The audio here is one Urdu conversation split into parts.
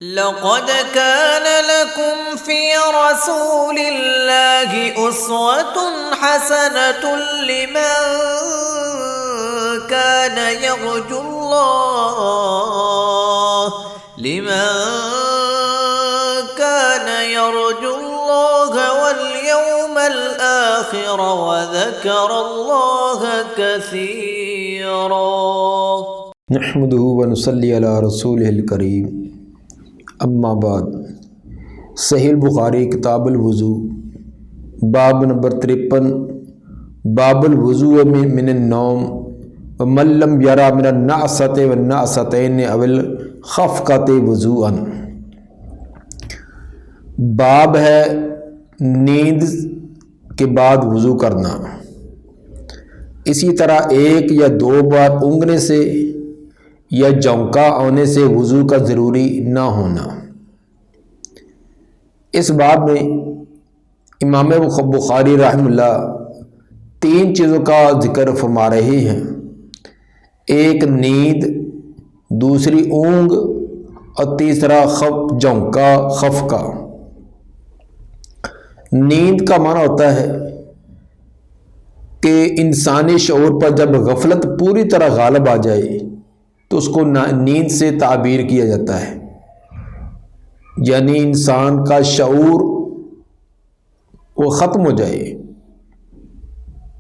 لقد كان لكم في رسول الله أسوة حسنة لمن كان يرجو الله واليوم الآخر وذكر الله كثيرا نحمده ونصلي على رسوله الکریم اما بعد۔ صحیح البخاری کتاب الوضو باب نمبر 53 باب الوضوء من النوم ومن لم یرى من النعسۃ والنعستین او الخفقۃ وضوءا۔ باب ہے نیند کے بعد وضو کرنا، اسی طرح ایک یا دو بار اونگنے سے یا جھونکا آنے سے وضو کا ضروری نہ ہونا۔ اس باب میں امام بخاری رحمہ اللہ 3 چیزوں کا ذکر فرما رہے ہیں، ایک نیند، دوسری اونگ اور تیسرا جھونکا خفقہ۔ نیند کا معنی ہوتا ہے کہ انسانی شعور پر جب غفلت پوری طرح غالب آ جائے تو اس کو نیند سے تعبیر کیا جاتا ہے، یعنی انسان کا شعور وہ ختم ہو جائے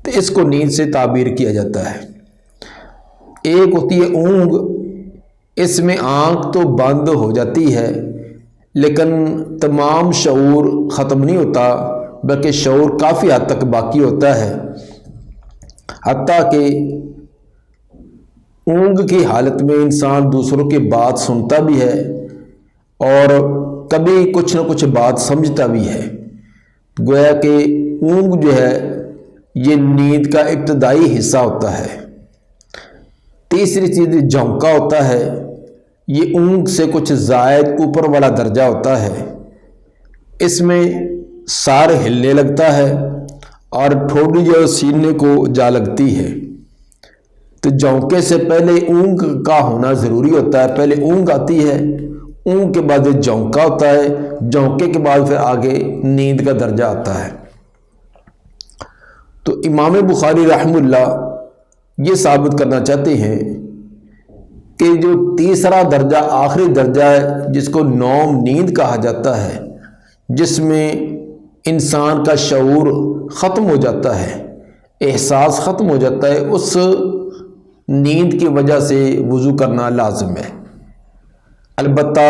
تو اس کو نیند سے تعبیر کیا جاتا ہے۔ ایک ہوتی ہے اونگ، اس میں آنکھ تو بند ہو جاتی ہے لیکن تمام شعور ختم نہیں ہوتا، بلکہ شعور کافی حد تک باقی ہوتا ہے، حتیٰ کہ اونگ کی حالت میں انسان دوسروں کی بات سنتا بھی ہے اور کبھی کچھ نہ کچھ بات سمجھتا بھی ہے۔ گویا کہ اونگ جو ہے یہ نیند کا ابتدائی حصہ ہوتا ہے۔ تیسری چیز جھونکا ہوتا ہے، یہ اونگ سے کچھ زائد اوپر والا درجہ ہوتا ہے، اس میں سار ہلنے لگتا ہے اور ٹھوڑی جو سینے کو جا لگتی ہے۔ تو جھونکے سے پہلے اونگ کا ہونا ضروری ہوتا ہے، پہلے اونگ آتی ہے، اونگ کے بعد جھونکا ہوتا ہے، جھونکے کے بعد پھر آگے نیند کا درجہ آتا ہے۔ تو امام بخاری رحمہ اللہ یہ ثابت کرنا چاہتے ہیں کہ جو تیسرا درجہ آخری درجہ ہے جس کو نوم نیند کہا جاتا ہے، جس میں انسان کا شعور ختم ہو جاتا ہے، احساس ختم ہو جاتا ہے، اس نیند کی وجہ سے وضو کرنا لازم ہے۔ البتہ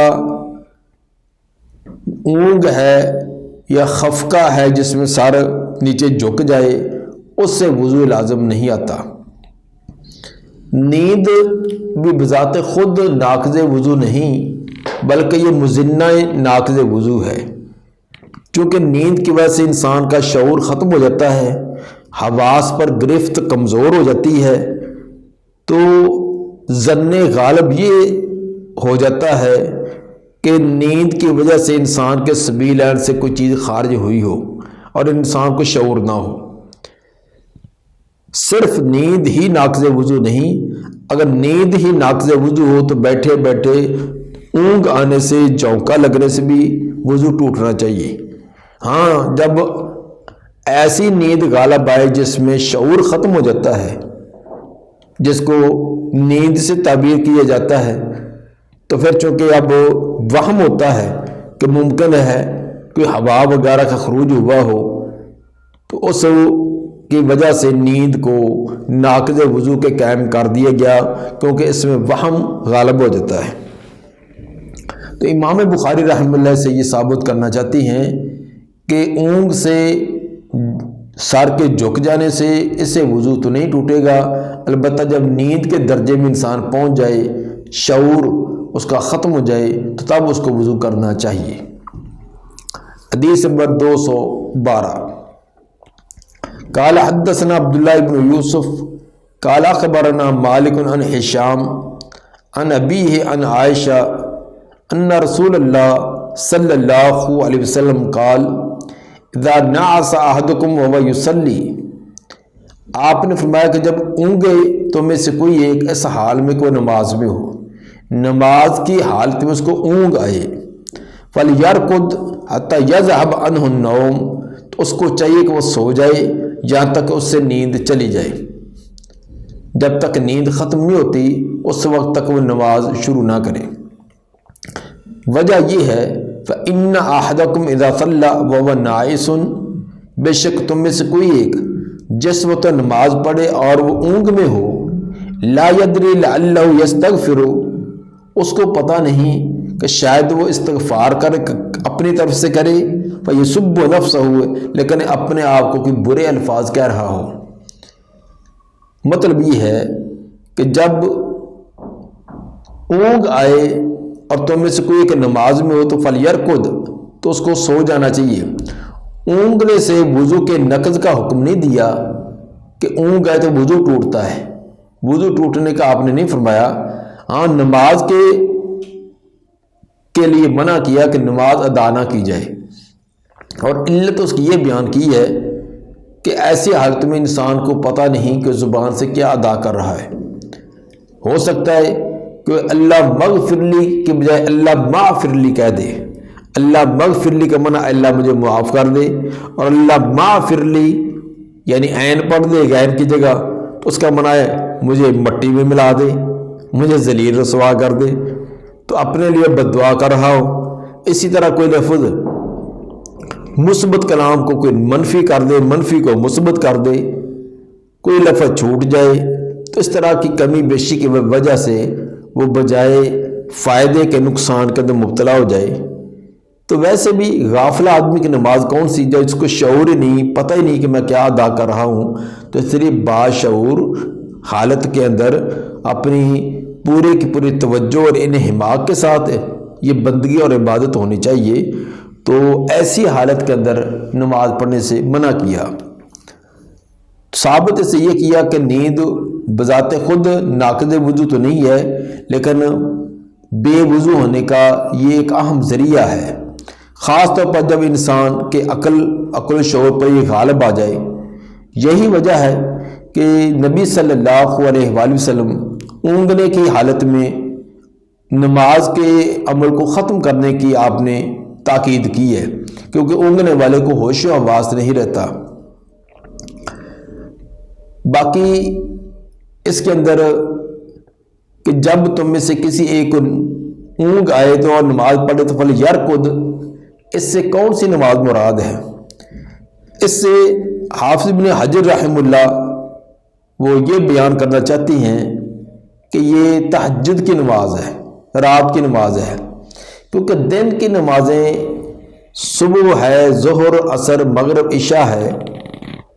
اونگ ہے یا خفقہ ہے جس میں سر نیچے جھک جائے، اس سے وضو لازم نہیں آتا۔ نیند بھی بذات خود ناقض وضو نہیں بلکہ یہ مزنہ ناقض وضو ہے، چونکہ نیند کی وجہ سے انسان کا شعور ختم ہو جاتا ہے، حواس پر گرفت کمزور ہو جاتی ہے، تو ظن غالب یہ ہو جاتا ہے کہ نیند کی وجہ سے انسان کے سبیل عین سے کوئی چیز خارج ہوئی ہو اور انسان کو شعور نہ ہو۔ صرف نیند ہی ناقض وضو نہیں، اگر نیند ہی ناقض وضو ہو تو بیٹھے بیٹھے اونگ آنے سے، جھونکا لگنے سے بھی وضو ٹوٹنا چاہیے۔ ہاں، جب ایسی نیند غالب آئے جس میں شعور ختم ہو جاتا ہے، جس کو نیند سے تعبیر کیا جاتا ہے، تو پھر چونکہ اب وہم ہوتا ہے کہ ممکن ہے کوئی ہوا وغیرہ کا خروج ہوا ہو، تو اس کی وجہ سے نیند کو ناقض وضو کے قائم کر دیا گیا، کیونکہ اس میں وہم غالب ہو جاتا ہے۔ تو امام بخاری رحمہ اللہ سے یہ ثابت کرنا چاہتی ہیں کہ اونگ سے، سر کے جھک جانے سے اس سے وضو تو نہیں ٹوٹے گا، البتہ جب نیند کے درجے میں انسان پہنچ جائے، شعور اس کا ختم ہو جائے، تو تب اس کو وضو کرنا چاہیے۔ حدیث نمبر 212 قال حدثنا عبداللہ بن یوسف قال اخبرنا مالک عن ہشام عن ابیہ عن عائشہ ان رسول اللہ صلی اللہ علیہ وسلم قال اذا نعس احدکم وهو یصلی، آپ نے فرمایا کہ جب اونگے تو میں سے کوئی ایک اس حال میں کوئی نماز میں ہو، نماز کی حالت میں اس کو اونگ آئے، فَلْيَرْقُدْ حَتَّى يَذْهَبْ عَنْهُ النَّوْمُ، تو اس کو چاہیے کہ وہ سو جائے جہاں تک اس سے نیند چلی جائے۔ جب تک نیند ختم نہیں ہوتی اس وقت تک وہ نماز شروع نہ کرے۔ وجہ یہ ہے فَإِنَّ أَحَدَكُمْ إِذَا صَلَّى وَهُوَ نَاعِسٌ، بے شک تم میں سے کوئی ایک جس وقت نماز پڑھے اور وہ اونگ میں ہو، لا يدري لعله يستغفر، اس کو پتہ نہیں کہ شاید وہ استغفار کرے اپنی طرف سے کرے، فَيَسُبُّ نَفْسَهُ، لیکن اپنے آپ کو کوئی برے الفاظ کہہ رہا ہو۔ مطلب یہ ہے کہ جب اونگ آئے اور تم میں سے کوئی ایک نماز میں ہو تو فَلْيَرْقُدْ، تو اس کو سو جانا چاہیے۔ اونگنے سے وضو کے نقض کا حکم نہیں دیا کہ اونگ آئے تو وضو ٹوٹتا ہے، وضو ٹوٹنے کا آپ نے نہیں فرمایا۔ ہاں نماز کے لیے منع کیا کہ نماز ادا نہ کی جائے، اور علت اس کی یہ بیان کی ہے کہ ایسی حالت میں انسان کو پتہ نہیں کہ زبان سے کیا ادا کر رہا ہے۔ ہو سکتا ہے کہ اللہ مغفر لی کے بجائے اللہ معفر لی کہہ دے۔ اللہ مغفر لی کا منع اللہ مجھے معاف کر دے، اور اللہ معفر لی یعنی عین پڑھ دے غیر کی جگہ، تو اس کا منع ہے مجھے مٹی میں ملا دے، مجھے ذلیل رسوا کر دے، تو اپنے لیے بد دعا کر رہا ہو۔ اسی طرح کوئی لفظ مثبت کلام کو کوئی منفی کر دے، منفی کو مثبت کر دے، کوئی لفظ چھوٹ جائے، تو اس طرح کی کمی بیشی کی وجہ سے وہ بجائے فائدے کے نقصان کے اندر مبتلا ہو جائے۔ تو ویسے بھی غافلہ آدمی کی نماز کون سی جائے، اس کو شعور ہی نہیں، پتہ ہی نہیں کہ میں کیا ادا کر رہا ہوں، تو اس لیے باشعور حالت کے اندر اپنی پورے کی پوری توجہ اور انہماک کے ساتھ یہ بندگی اور عبادت ہونی چاہیے۔ تو ایسی حالت کے اندر نماز پڑھنے سے منع کیا۔ ثابت سے یہ کیا کہ نیند بذات خود ناقض وضو تو نہیں ہے، لیکن بے وضو ہونے کا یہ ایک اہم ذریعہ ہے، خاص طور پر جب انسان کے عقل شعور پر یہ غالب آ جائے۔ یہی وجہ ہے کہ نبی صلی اللہ علیہ وآلہ وسلم اونگنے کی حالت میں نماز کے عمل کو ختم کرنے کی آپ نے تاکید کی ہے، کیونکہ اونگنے والے کو ہوش و حواس نہیں رہتا۔ باقی اس کے اندر کہ جب تم میں سے کسی ایک کو اونگ آئے تو اور نماز پڑھے تو فَلْيَرْقُدْ، اس سے کون سی نماز مراد ہے؟ اس سے حافظ ابن حجر رحمہ اللہ وہ یہ بیان کرنا چاہتی ہیں کہ یہ تہجد کی نماز ہے، رات کی نماز ہے، کیونکہ دن کی نمازیں صبح ہے، ظہر، عصر، مغرب، عشاء ہے،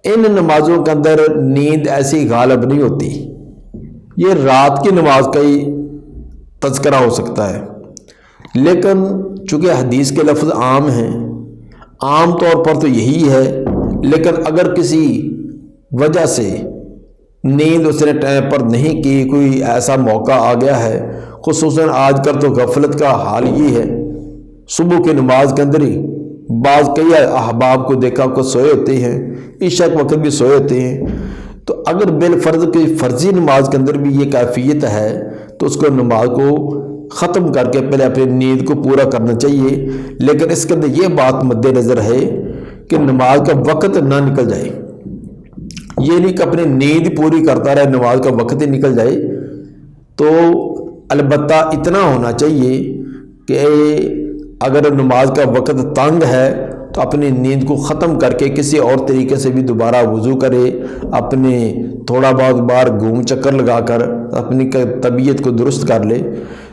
ان نمازوں کے اندر نیند ایسی غالب نہیں ہوتی۔ یہ رات کی نماز کا ہی تذکرہ ہو سکتا ہے، لیکن چونکہ حدیث کے لفظ عام ہیں، عام طور پر تو یہی ہے، لیکن اگر کسی وجہ سے نیند اس نے ٹائم پر نہیں کی، کوئی ایسا موقع آ گیا ہے، خصوصاً آج کل تو غفلت کا حال یہ ہے، صبح کی نماز کے اندر ہی بعض کئی احباب کو دیکھا کو سوئے ہوتے ہیں، عشاء کے وقت بھی سوئے ہوتے ہیں، تو اگر بالفرض کی فرضی نماز کے اندر بھی یہ کیفیت ہے تو اس کو نماز کو ختم کر کے پہلے اپنی نیند کو پورا کرنا چاہیے، لیکن اس کے اندر یہ بات مد نظر ہے کہ نماز کا وقت نہ نکل جائے، یہ نہیں کہ اپنی نیند پوری کرتا رہے نماز کا وقت ہی نکل جائے۔ تو البتہ اتنا ہونا چاہیے کہ اگر نماز کا وقت تنگ ہے تو اپنی نیند کو ختم کر کے کسی اور طریقے سے بھی دوبارہ وضو کرے، اپنے تھوڑا بہت بار گھوم چکر لگا کر اپنی طبیعت کو درست کر لے۔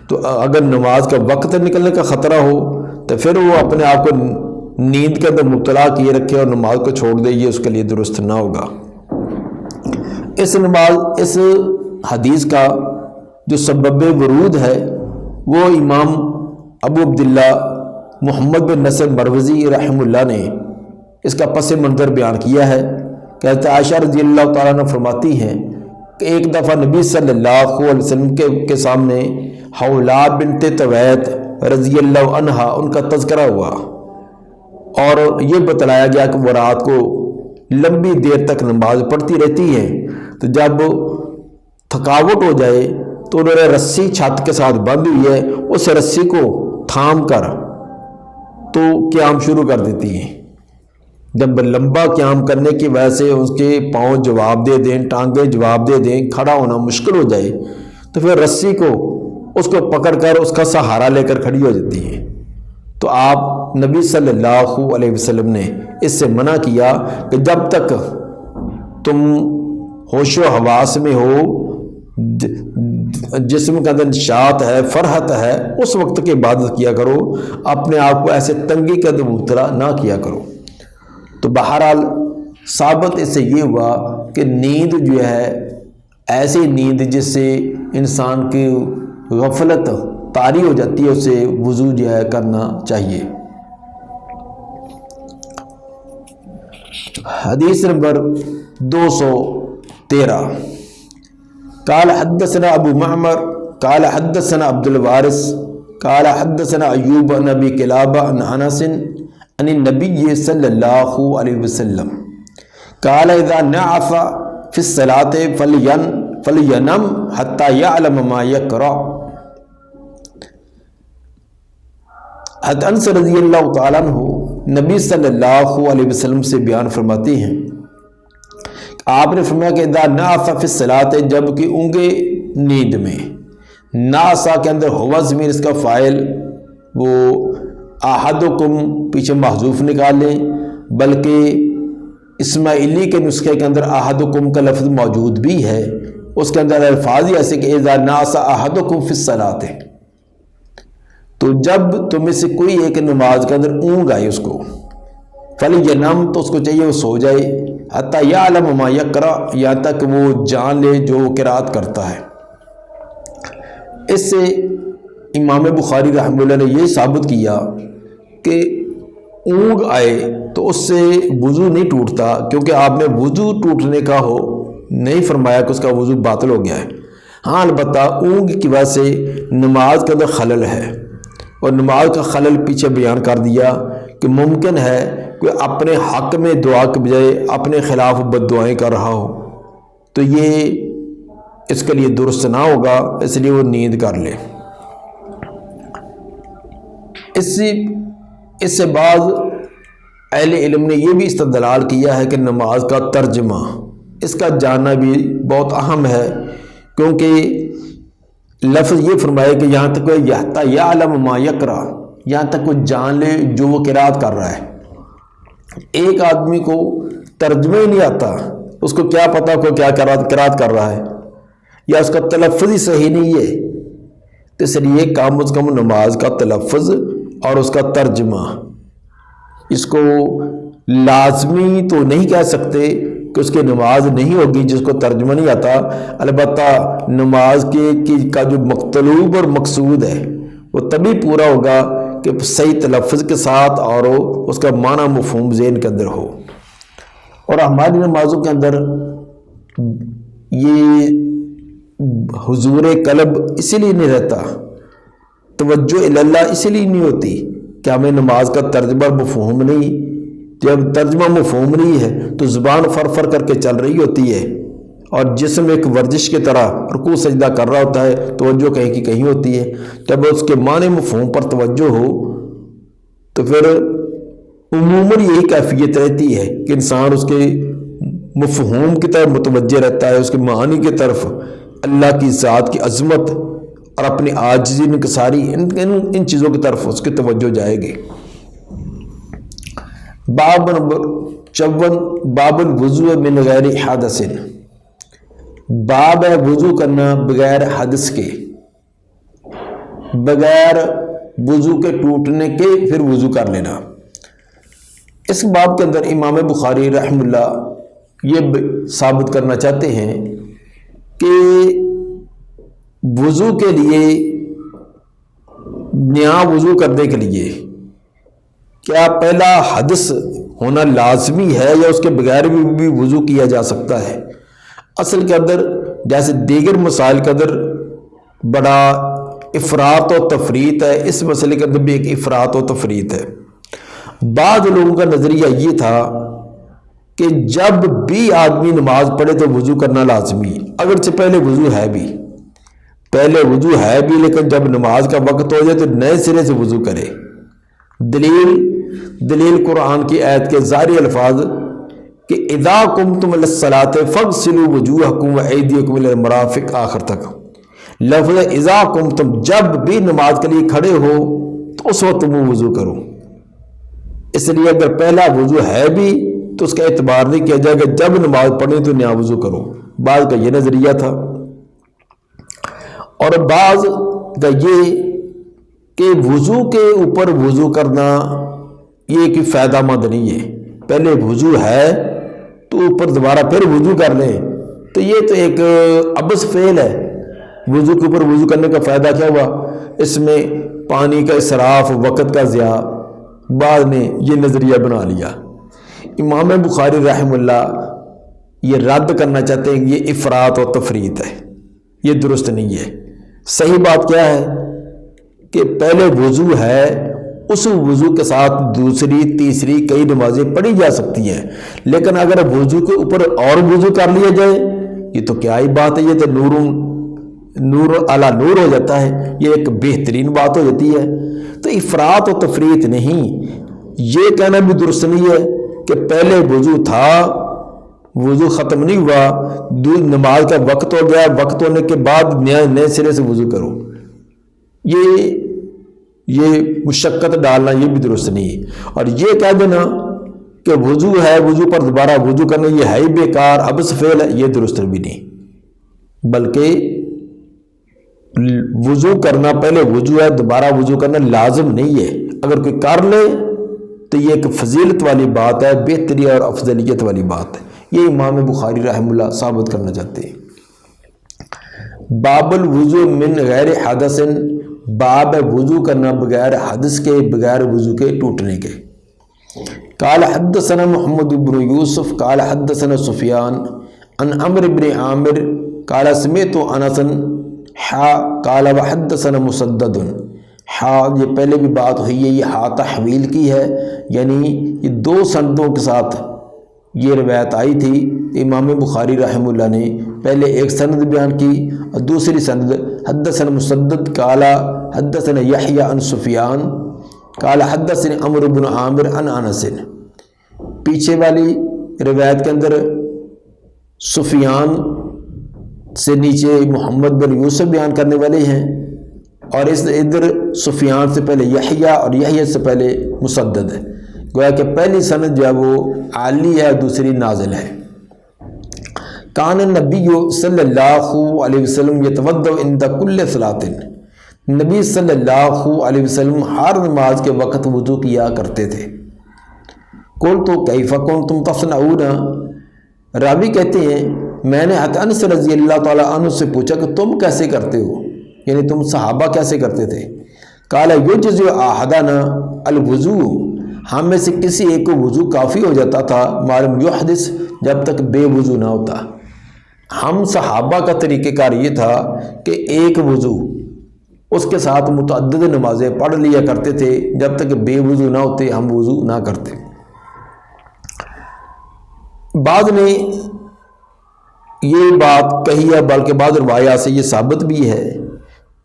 تو اگر نماز کا وقت نکلنے کا خطرہ ہو تو پھر وہ اپنے آپ کو نیند کے اندر مبتلا کیے رکھے اور نماز کو چھوڑ دے، یہ اس کے لیے درست نہ ہوگا۔ اس حدیث کا جو سبب ورود ہے وہ امام ابو عبداللہ محمد بن نصر مروزی رحمہ اللہ نے اس کا پس منظر بیان کیا ہے کہ حضرت عائشہ رضی اللہ تعالیٰ عنہ فرماتی ہیں کہ ایک دفعہ نبی صلی اللہ علیہ وسلم کے سامنے حولا بنت طویت رضی اللہ عنہا ان کا تذکرہ ہوا اور یہ بتلایا گیا کہ وہ رات کو لمبی دیر تک نماز پڑھتی رہتی ہیں، تو جب تھکاوٹ ہو جائے تو انہوں نے رسی چھت کے ساتھ بند ہوئی ہے، اس رسی کو تھام کر تو قیام شروع کر دیتی ہیں۔ جب لمبا قیام کرنے کی وجہ سے اس کے پاؤں جواب دے دیں، ٹانگیں جواب دے دیں، کھڑا ہونا مشکل ہو جائے، تو پھر رسی کو اس کو پکڑ کر اس کا سہارا لے کر کھڑی ہو جاتی ہیں۔ تو آپ نبی صلی اللہ علیہ وسلم نے اس سے منع کیا کہ جب تک تم ہوش و حواس میں ہو، جسم کے اندر نشاط ہے، فرحت ہے، اس وقت کی عبادت کیا کرو، اپنے آپ کو ایسے تنگی کے اندر مبتلا نہ کیا کرو۔ تو بہرحال ثابت اس سے یہ ہوا کہ نیند جو ہے ایسی نیند جس سے انسان کی غفلت طاری ہو جاتی ہے، اسے وضو جو ہے کرنا چاہیے۔ حدیث نمبر 213 قال حدثنا ابو معمر قال حدثنا عبد الوارث قال حدثنا ایوب بن ابی قلابہ عن انس عن النبی صلی اللہ علیہ وسلم قال اذا نعس فی الصلاة فلینم حتی یعلم ما یقرأ۔ حضرت انس رضی اللہ تعالیٰ عنہ نبی صلی اللہ علیہ وسلم سے بیان فرماتے ہیں، آپ نے فرمایا کہ اذا نعس فی الصلاة، جب کہ اونگے نیند میں، ناسا کے اندر ہوا ضمیر اس کا فاعل وہ احدکم پیچھے محذوف نکال لیں، بلکہ اسماعیلی کے نسخے کے اندر احدکم کا لفظ موجود بھی ہے، اس کے اندر الفاظ ہی ایسے کہ اذا نعس احدکم فی الصلاة، تو جب تم میں سے کوئی ایک نماز کے اندر اونگ آئے اس کو، فَلْيَنَمْ، تو اس کو چاہیے وہ سو جائے، حَتَّى يَعْلَمَ مَا يَقْرَأُ، یہاں تک وہ جان لے جو قرات کرتا ہے۔ اس سے امام بخاری رحمہ اللہ نے یہ ثابت کیا کہ اونگ آئے تو اس سے وضو نہیں ٹوٹتا، کیونکہ آپ نے وضو ٹوٹنے کا نہیں فرمایا کہ اس کا وضو باطل ہو گیا ہے۔ ہاں البتہ اونگ کی وجہ سے نماز کے اندر خلل ہے، اور نماز کا خلل پیچھے بیان کر دیا کہ ممکن ہے کہ اپنے حق میں دعا کے بجائے اپنے خلاف بد دعائیں کر رہا ہو، تو یہ اس کے لیے درست نہ ہوگا، اس لیے وہ نیند کر لے۔ اس سے بعض اہل علم نے یہ بھی استدلال کیا ہے کہ نماز کا ترجمہ اس کا جاننا بھی بہت اہم ہے، کیونکہ لفظ یہ فرمائے کہ یہاں تک یحتی یعلم ما یقرأ، یہاں تک وہ جان لے جو وہ قرات کر رہا ہے۔ ایک آدمی کو ترجمہ ہی نہیں آتا، اس کو کیا پتا کوئی کیا قرات کر رہا ہے، یا اس کا تلفظ ہی صحیح نہیں ہے، تو اس لیے کم از کم نماز کا تلفظ اور اس کا ترجمہ، اس کو لازمی تو نہیں کہہ سکتے کہ اس کی نماز نہیں ہوگی جس کو ترجمہ نہیں آتا، البتہ نماز کا جو مطلوب اور مقصود ہے وہ تبھی پورا ہوگا کہ صحیح تلفظ کے ساتھ اور اس کا معنی مفہوم ذہن کے اندر ہو۔ اور ہماری نمازوں کے اندر یہ حضور قلب اسی لیے نہیں رہتا، توجہ اللہ اسی لیے نہیں ہوتی کہ ہمیں نماز کا ترجمہ مفہوم نہیں، جب ترجمہ مفہوم نہیں ہے تو زبان فر کر کے چل رہی ہوتی ہے، اور جسم ایک ورزش کی طرح رکوع سجدہ کر رہا ہوتا ہے، توجہ کہیں کی کہیں ہوتی ہے۔ جب اس کے معنی مفہوم پر توجہ ہو تو پھر عموماً یہی کیفیت رہتی ہے کہ انسان اس کے مفہوم کی طرف متوجہ رہتا ہے، اس کے معنی کی طرف، اللہ کی ذات کی عظمت اور اپنی عاجزی انکساری، ان چیزوں کی طرف اس کی توجہ جائے گی۔ باب نمبر 54 باب الوضوء من غیر حدث، باب ہے وضو کرنا بغیر حدث کے، بغیر وضو کے ٹوٹنے کے پھر وضو کر لینا۔ اس باب کے اندر امام بخاری رحمہ اللہ یہ ثابت کرنا چاہتے ہیں کہ وضو کے لیے، نیا وضو کرنے کے لیے کیا پہلا حدث ہونا لازمی ہے یا اس کے بغیر بھی وضو کیا جا سکتا ہے؟ اصل کے اندر جیسے دیگر مسائل کے اندر بڑا افراط و تفریط ہے، اس مسئلے کے اندر بھی ایک افراط و تفریط ہے۔ بعض لوگوں کا نظریہ یہ تھا کہ جب بھی آدمی نماز پڑھے تو وضو کرنا لازمی، اگرچہ پہلے وضو ہے بھی، پہلے وضو ہے بھی لیکن جب نماز کا وقت ہو جائے تو نئے سرے سے وضو کرے۔ دلیل قرآن کی آیت کے ظاہری الفاظ کہ اذا قمتم الی الصلاۃ فاغسلوا وجوہکم وایدیکم الی المرافق، آخر تک لفظ اذا قمتم، جب بھی نماز کے لیے کھڑے ہو تو اس وقت تم وضو کرو۔ اس لیے اگر پہلا وضو ہے بھی تو اس کا اعتبار نہیں کیا جائے گا، جب نماز پڑھیں تو نیا وضو کرو۔ بعض کا یہ نظریہ تھا، اور بعض کا یہ کہ وضو کے اوپر وضو کرنا یہ کہ فائدہ مند نہیں ہے۔ پہلے وضو ہے تو اوپر دوبارہ پھر وضو کر لیں تو یہ تو ایک عبث فعل ہے۔ وضو کے اوپر وضو کرنے کا فائدہ کیا ہوا؟ اس میں پانی کا اسراف، وقت کا ضیاع۔ بعض نے یہ نظریہ بنا لیا۔ امام بخاری رحمہ اللہ یہ رد کرنا چاہتے ہیں کہ یہ افراط و تفریط ہے، یہ درست نہیں ہے۔ صحیح بات کیا ہے کہ پہلے وضو ہے، اس وضو کے ساتھ دوسری تیسری کئی نمازیں پڑھی جا سکتی ہیں، لیکن اگر وضو کے اوپر اور وضو کر لیا جائے یہ تو کیا ہی بات ہے، یہ تو نور علی نور ہو جاتا ہے، یہ ایک بہترین بات ہو جاتی ہے۔ تو افراط و تفریط نہیں، یہ کہنا بھی درست نہیں ہے کہ پہلے وضو تھا، وضو ختم نہیں ہوا، نماز کا وقت ہو گیا، وقت ہونے کے بعد نئے سرے سے وضو کرو، یہ مشقت ڈالنا یہ بھی درست نہیں ہے۔ اور یہ کہہ دینا کہ وضو ہے، وضو پر دوبارہ وضو کرنا یہ ہے ہی بیکار، عبث فعل ہے، یہ درست بھی نہیں۔ بلکہ وضو کرنا، پہلے وضو ہے دوبارہ وضو کرنا لازم نہیں ہے، اگر کوئی کر لے تو یہ ایک فضیلت والی بات ہے، بہتری اور افضلیت والی بات ہے۔ یہ امام بخاری رحمہ اللہ ثابت کرنا چاہتے ہیں۔ باب الوضو من غیر حدث، باب وضو کرنا بغیر حدث کے، بغیر وضو کے ٹوٹنے کے۔ قال حدثنا محمد بن یوسف قال حدثنا سفیان عن عمرو بن عامر قال سمعت انس قال وحدثنا مسدد۔ یہ پہلے بھی بات ہوئی ہے، یہ تحویل کی ہے، یعنی یہ دو سندوں کے ساتھ یہ روایت آئی تھی۔ امام بخاری رحمہ اللہ نے پہلے ایک سند بیان کی اور دوسری سند حدثنا مسدد قال حدثنا یحییٰ عن سفیان قال حدثنا عمرو بن عامر عن انس۔ پیچھے والی روایت کے اندر سفیان سے نیچے محمد بن یوسف بیان کرنے والے ہیں، اور اس ادھر سفیان سے پہلے یحییٰ اور یحییٰ سے پہلے مسدد ہے، گویا کہ پہلی سند جو ہے وہ عالی ہے، دوسری نازل ہے۔ کان النبی صلی اللہ علیہ وسلم یتوضأ عند کل صلاۃ، نبی صلی اللہ علیہ وسلم ہر نماز کے وقت وضو کیا کرتے تھے۔ قلت کیف کنتم تصنعون، راوی کہتے ہیں میں نے انس رضی اللہ تعالیٰ عنہ سے پوچھا کہ تم کیسے کرتے ہو، یعنی تم صحابہ کیسے کرتے تھے؟ قال یجزئ احدنا الوضو، ہم میں سے کسی ایک کو وضو کافی ہو جاتا تھا، معلوم یحدث، جب تک بے وضو نہ ہوتا۔ ہم صحابہ کا طریقہ کار یہ تھا کہ ایک وضو اس کے ساتھ متعدد نمازیں پڑھ لیا کرتے تھے، جب تک بے وضو نہ ہوتے ہم وضو نہ کرتے۔ بعد نے یہ بات کہی ہے، بلکہ بعض روایات سے یہ ثابت بھی ہے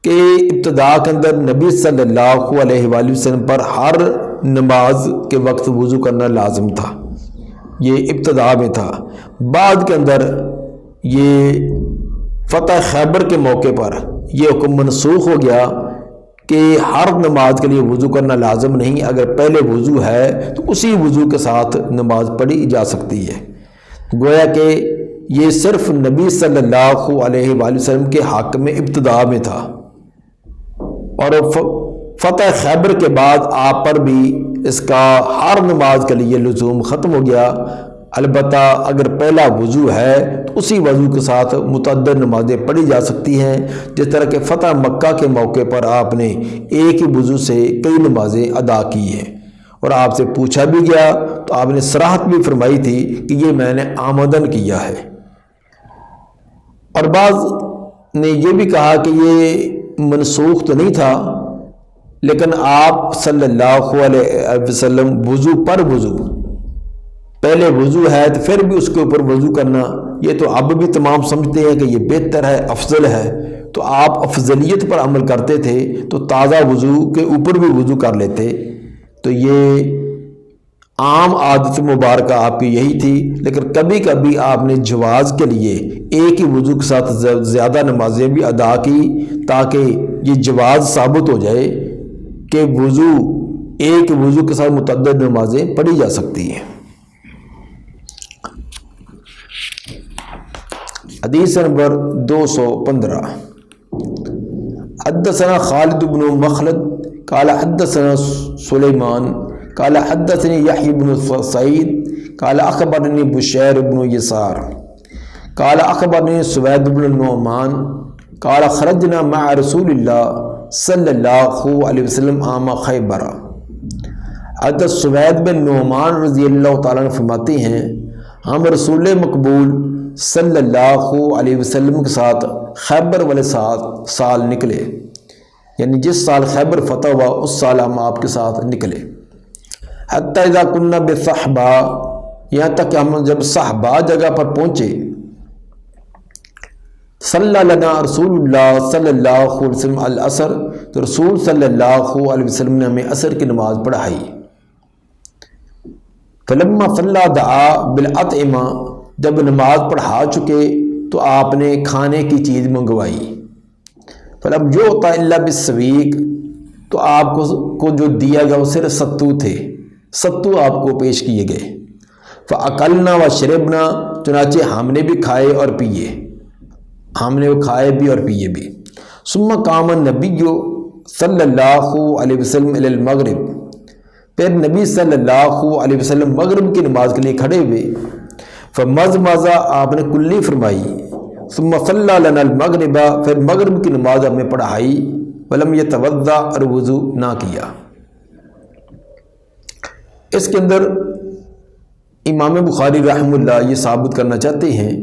کہ ابتدا کے اندر نبی صلی اللہ علیہ وآلہ وسلم پر ہر نماز کے وقت وضو کرنا لازم تھا، یہ ابتدا میں تھا۔ بعد کے اندر یہ فتح خیبر کے موقع پر یہ حکم منسوخ ہو گیا کہ ہر نماز کے لیے وضو کرنا لازم نہیں، اگر پہلے وضو ہے تو اسی وضو کے ساتھ نماز پڑھی جا سکتی ہے۔ گویا کہ یہ صرف نبی صلی اللہ علیہ وآلہ وسلم کے حق میں ابتدا میں تھا، اور فتح خیبر کے بعد آپ پر بھی اس کا ہر نماز کے لیے لزوم ختم ہو گیا۔ البتہ اگر پہلا وضو ہے تو اسی وضو کے ساتھ متعدد نمازیں پڑھی جا سکتی ہیں، جس طرح کہ فتح مکہ کے موقع پر آپ نے ایک ہی وضو سے کئی نمازیں ادا کی ہیں، اور آپ سے پوچھا بھی گیا تو آپ نے صراحت بھی فرمائی تھی کہ یہ میں نے آمدن کیا ہے۔ اور بعض نے یہ بھی کہا کہ یہ منسوخ تو نہیں تھا، لیکن آپ صلی اللہ علیہ وسلم وضو پر وضو، پہلے وضو ہے تو پھر بھی اس کے اوپر وضو کرنا، یہ تو اب بھی تمام سمجھتے ہیں کہ یہ بہتر ہے، افضل ہے، تو آپ افضلیت پر عمل کرتے تھے تو تازہ وضو کے اوپر بھی وضو کر لیتے. تو یہ عام عادت مبارکہ آپ کی یہی تھی، لیکن کبھی کبھی آپ نے جواز کے لیے ایک ہی وضو کے ساتھ زیادہ نمازیں بھی ادا کی تاکہ یہ جواز ثابت ہو جائے کہ ایک وضو کے ساتھ متعدد نمازیں پڑھی جا سکتی ہیں. حدیث نمبر 215. حدثنا خالد بن مخلد قال حدثنا سلیمان قال حدثني يحيى بن سعيد قال اخبرني بشير بن يسار قال اخبرني سويد بن النعمان قال خرجنا مع رسول الله صلی اللہ علیہ وسلم عام خیبر. حضرت سوید بن نعمان رضی اللہ تعالیٰ عنہ فرماتے ہیں ہم رسول مقبول صلی اللہ علیہ وسلم کے ساتھ خیبر والے سال نکلے، یعنی جس سال خیبر فتح ہوا اس سال ہم آپ کے ساتھ نکلے. حتی اذا کننا بصحبہ، یہاں تک کہ ہم جب صحبہ جگہ پر پہنچے، صلی لنا رسول اللہ صلی اللہ علیہ وسلم العصر، تو رسول صلی اللہ علیہ وسلم نے ہمیں عصر کی نماز پڑھائی. فلما صلی دعا بالاطعمہ، جب نماز پڑھا چکے تو آپ نے کھانے کی چیز منگوائی. فلم یعطى الا بالسویق، تو آپ کو جو دیا گیا وہ صرف ستو تھے، ستو آپ کو پیش کیے گئے. فاکلنا وشربنا، چنانچہ ہم نے بھی کھائے اور پیے، ہم نے وہ کھائے بھی اور پیے بھی. ثم قام النبی صلی اللہ علیہ وسلم الی المغرب، پھر نبی صلی اللہ علیہ وسلم مغرب کی نماز کے لیے کھڑے ہوئے. فمزمزہ، آپ نے کلی فرمائی. ثم صلی لنا المغرب، پھر مغرب کی نماز ہمیں پڑھائی. ولم یتوضا، اور وضو نہ کیا. اس کے اندر امام بخاری رحمہ اللہ یہ ثابت کرنا چاہتے ہیں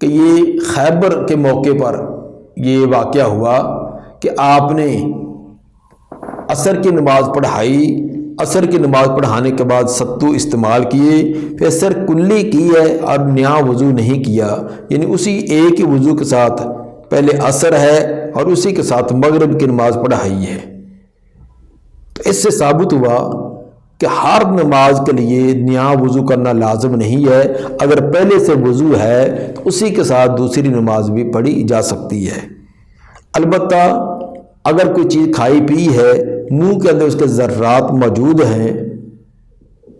کہ یہ خیبر کے موقع پر یہ واقعہ ہوا کہ آپ نے عصر کی نماز پڑھائی، عصر کی نماز پڑھانے کے بعد ستو استعمال کیے، پھر عصر کلی کی ہے اور نیا وضو نہیں کیا، یعنی اسی ایک ہی وضو کے ساتھ پہلے عصر ہے اور اسی کے ساتھ مغرب کی نماز پڑھائی ہے. تو اس سے ثابت ہوا کہ ہر نماز کے لیے نیا وضو کرنا لازم نہیں ہے. اگر پہلے سے وضو ہے تو اسی کے ساتھ دوسری نماز بھی پڑھی جا سکتی ہے. البتہ اگر کوئی چیز کھائی پی ہے، منہ کے اندر اس کے ذرات موجود ہیں،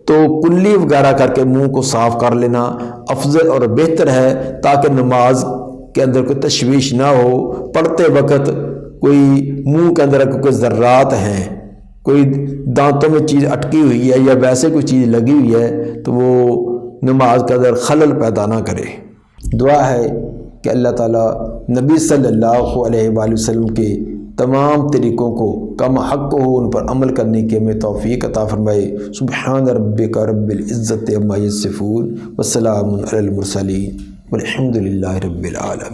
تو کلی وغیرہ کر کے منہ کو صاف کر لینا افضل اور بہتر ہے، تاکہ نماز کے اندر کوئی تشویش نہ ہو. پڑھتے وقت کوئی منہ کے اندر کوئی ذرات ہیں، کوئی دانتوں میں چیز اٹکی ہوئی ہے یا ویسے کوئی چیز لگی ہوئی ہے تو وہ نماز کے اندر خلل پیدا نہ کرے. دعا ہے کہ اللہ تعالیٰ نبی صلی اللہ علیہ وآلہ وسلم کے تمام طریقوں کو کم حق ہو ان پر عمل کرنے کی ہمیں توفیق عطا فرمائے. سبحان ربک رب العزت عما یصفون وسلام علی المرسلین والحمد للہ رب العالمین.